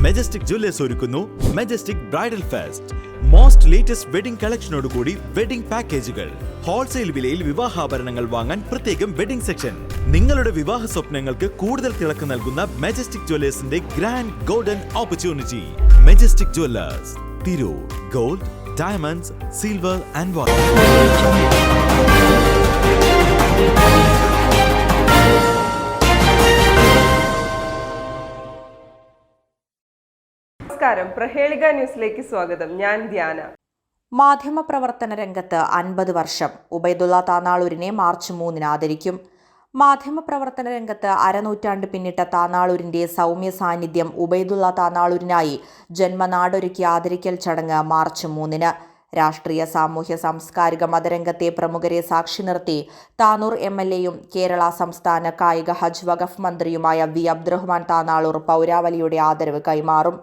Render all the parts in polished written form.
Majestic Jewellers ഒരുക്കുന്നു Majestic bridal fest. Most latest wedding കളക്ഷനോട് കൂടി വെഡിംഗ് പാക്കേജുകൾ. ഹോൾസെയിൽ വിലയിൽ വിവാഹാഭരണങ്ങൾ വാങ്ങാൻ പ്രത്യേകം വെഡിംഗ് സെക്ഷൻ. നിങ്ങളുടെ വിവാഹ സ്വപ്നങ്ങൾക്ക് കൂടുതൽ തിളക്കം നൽകുന്ന മെജസ്റ്റിക് ജ്വല്ലേഴ്സിന്റെ grand golden opportunity. Majestic Jewellers, Tirur. Gold, diamonds, silver and water. നമസ്കാരം, പ്രഹേളിക ന്യൂസിലേക്ക് സ്വാഗതം. ഞാൻ ധ്യാന. മാധ്യമപ്രവർത്തന രംഗത്ത് 50 വർഷം. ഉബൈദുള്ള താനാളൂരിനെ മാർച്ച് 3 ആദരിക്കും. മാധ്യമപ്രവർത്തന രംഗത്ത് അരനൂറ്റാണ്ട് പിന്നിട്ട താനാളൂരിന്റെ സൗമ്യ സാന്നിധ്യം ഉബൈദുള്ള താനാളൂരിനായി ജന്മനാടൊരുക്കി ആദരിക്കൽ ചടങ്ങ് മാർച്ച് 3. രാഷ്ട്രീയ, സാമൂഹ്യ, സാംസ്കാരിക മതരംഗത്തെ പ്രമുഖരെ സാക്ഷി നിർത്തി താനൂർ MLA-യും കേരള സംസ്ഥാന കായിക ഹജ്ജ് വഖഫ് മന്ത്രിയുമായ വി അബ്ദുറഹ്മാൻ താനാളൂർ പൗരാവലിയുടെ ആദരവ് കൈമാറും.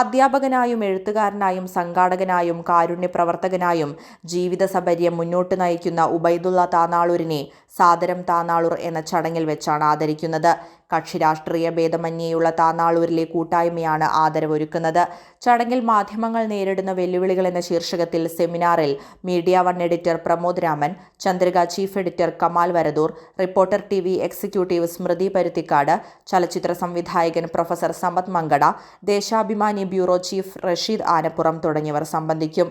അധ്യാപകനായും എഴുത്തുകാരനായും സംഘാടകനായും കാരുണ്യ പ്രവർത്തകനായും ജീവിത സബര്യം മുന്നോട്ട് നയിക്കുന്ന ഉബൈദുള്ള താനാളൂരിനെ സാദരം താനാളൂർ എന്ന ചടങ്ങിൽ വെച്ചാണ് ആദരിക്കുന്നത്. കക്ഷി രാഷ്ട്രീയ ഭേദമന്യേയുള്ള താനാളൂരിലെ കൂട്ടായ്മയാണ് ആദരവൊരുക്കുന്നത്. ചടങ്ങിൽ മാധ്യമങ്ങൾ നേരിടുന്ന വെല്ലുവിളികൾ എന്ന ശീർഷകത്തിൽ സെമിനാറിൽ media 1 editor Pramod Raman, Chandrika chief editor Kamal Varadoor, reporter TV executive Smruthi Paruthikkad, ചലച്ചിത്ര സംവിധായകൻ professor Samad Mankada, Deshabhimani bureau chief Rasheed Anappuram തുടങ്ങിയവർ സംബന്ധിക്കും.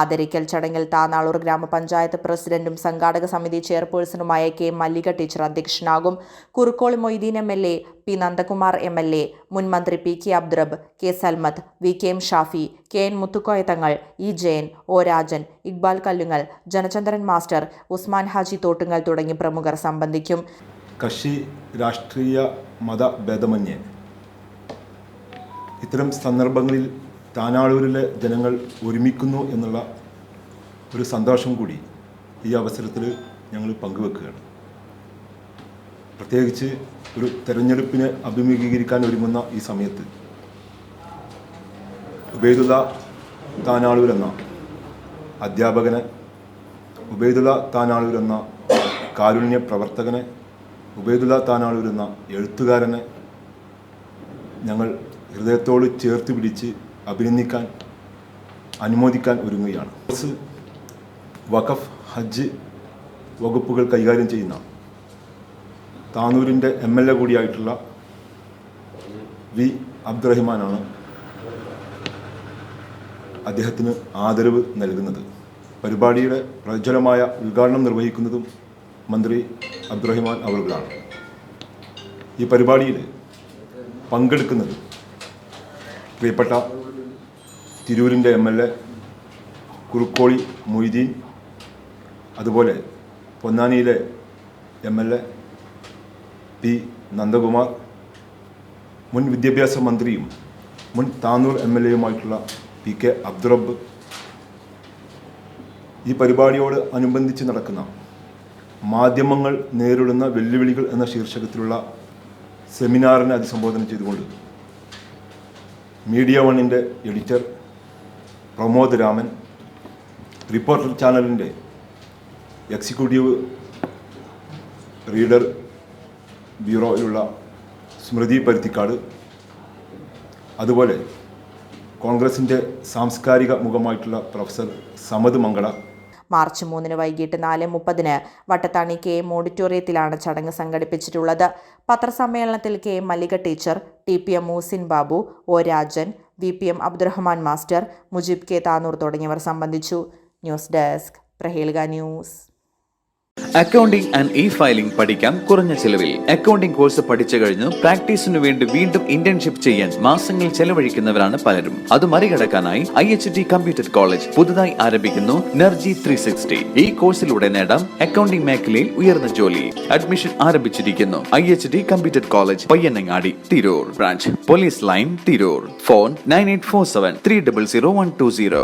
ആദരിക്കൽ ചടങ്ങിൽ താനാളൂർ ഗ്രാമപഞ്ചായത്ത് പ്രസിഡന്റും സംഘാടക സമിതി ചെയർപേഴ്സണുമായ K. മല്ലിക ടീച്ചർ അധ്യക്ഷനാകും. Kurukkoli Moideen MLA, P. Nandakumar MLA, മുൻ മന്ത്രി PK Abdurabb, K. Salmath, VKM Shafi, KN Muthukoya Thangal, E. Jayan, O. Rajan, Iqbal Kallungal, Janachandran master, Usman Haji Thottungal തുടങ്ങി പ്രമുഖർ സംബന്ധിക്കും. കക്ഷി രാഷ്ട്രീയ മത ഭേദമന്യേ ഇത്തരം സന്ദർഭങ്ങളിൽ താനാളൂരിലെ ജനങ്ങൾ ഒരുമിക്കുന്നു എന്നുള്ള ഒരു സന്തോഷം കൂടി ഈ അവസരത്തിൽ ഞങ്ങൾ പങ്കുവെക്കുകയാണ്. പ്രത്യേകിച്ച് ഒരു തെരഞ്ഞെടുപ്പിനെ അഭിമുഖീകരിക്കാൻ ഒരുങ്ങുന്ന ഈ സമയത്ത് ഉബൈദുള്ള താനാളൂർ എന്ന അധ്യാപകനെ, ഉബൈദുള്ള താനാളൂർ എന്ന കാരുണ്യ പ്രവർത്തകനെ, ഉബൈദുള്ള താനാളൂർ എന്ന എഴുത്തുകാരനെ ഞങ്ങൾ ഹൃദയത്തോട് ചേർത്ത് പിടിച്ച് അഭിനന്ദിക്കാൻ, അനുമോദിക്കാൻ ഒരുങ്ങുകയാണ്. വഖഫ്, ഹജ്ജ് വകുപ്പുകൾ കൈകാര്യം ചെയ്യുന്ന താനൂരിൻ്റെ MLA കൂടിയായിട്ടുള്ള വി അബ്ദുറഹിമാനാണ് അദ്ദേഹത്തിന് ആദരവ് നൽകുന്നത്. പരിപാടിയുടെ പ്രജ്വലമായ ഉദ്ഘാടനം നിർവഹിക്കുന്നതും മന്ത്രി അബ്ദുറഹിമാൻ അവറുകളാണ്. ഈ പരിപാടിയിൽ പങ്കെടുക്കുന്നത് പ്രിയപ്പെട്ട തിരൂരിൻ്റെ MLA കുറുക്കോളി മൊയ്തീൻ, അതുപോലെ പൊന്നാനിയിലെ MLA P. നന്ദകുമാർ, മുൻ വിദ്യാഭ്യാസ മന്ത്രിയും മുൻ താനൂർ MLA-യുമായിട്ടുള്ള PK അബ്ദുറബ്. ഈ പരിപാടിയോട് അനുബന്ധിച്ച് നടക്കുന്ന മാധ്യമങ്ങൾ നേരിടുന്ന വെല്ലുവിളികൾ എന്ന ശീർഷകത്തിലുള്ള സെമിനാറിനെ അഭിസംബോധന ചെയ്തുകൊണ്ട് മീഡിയ 1-ൻ്റെ എഡിറ്റർ പ്രമോദ് രാമൻ, റിപ്പോർട്ടർ ചാനലിൻ്റെ എക്സിക്യൂട്ടീവ് റീഡർ ബ്യൂറോയിലുള്ള സ്മൃതി പരുത്തിക്കാട്, അതുപോലെ കോൺഗ്രസിൻ്റെ സാംസ്കാരിക മുഖമായിട്ടുള്ള പ്രൊഫസർ സമത് മങ്കട. മാർച്ച് 3 വൈകിട്ട് 4:30 വട്ടത്താണി KM ഓഡിറ്റോറിയത്തിലാണ് ചടങ്ങ് സംഘടിപ്പിച്ചിട്ടുള്ളത്. പത്രസമ്മേളനത്തിൽ K. Mallika teacher, TPM Moosin Babu, O. Rajan, VPM Abdurahman master, Mujeeb K. Tanur തുടങ്ങിയവർ സംബന്ധിച്ചു. News desk, Prahelika news. Accounting and filing പഠിക്കാം കുറഞ്ഞ ചെലവിൽ. അക്കൗണ്ടിംഗ് കോഴ്സ് പഠിച്ചു കഴിഞ്ഞ് പ്രാക്ടീസിനു വേണ്ടി വീണ്ടും ഇന്റേൺഷിപ്പ് ചെയ്യാൻ മാസങ്ങൾ ചെലവഴിക്കുന്നവരാണ് പലരും. അത് മറികടക്കാനായി IHT കമ്പ്യൂട്ടർ കോളേജ് പുതുതായി ആരംഭിക്കുന്നു NERGY 360. ഈ കോഴ്സിലൂടെ നേടാം അക്കൗണ്ടിംഗ് മേഖലയിൽ ഉയർന്ന ജോലി. അഡ്മിഷൻ ആരംഭിച്ചിരിക്കുന്നു. IHT computer college, Payyanangadi, Tirur. Branch police line, Tirur. Phone 9847 300 120.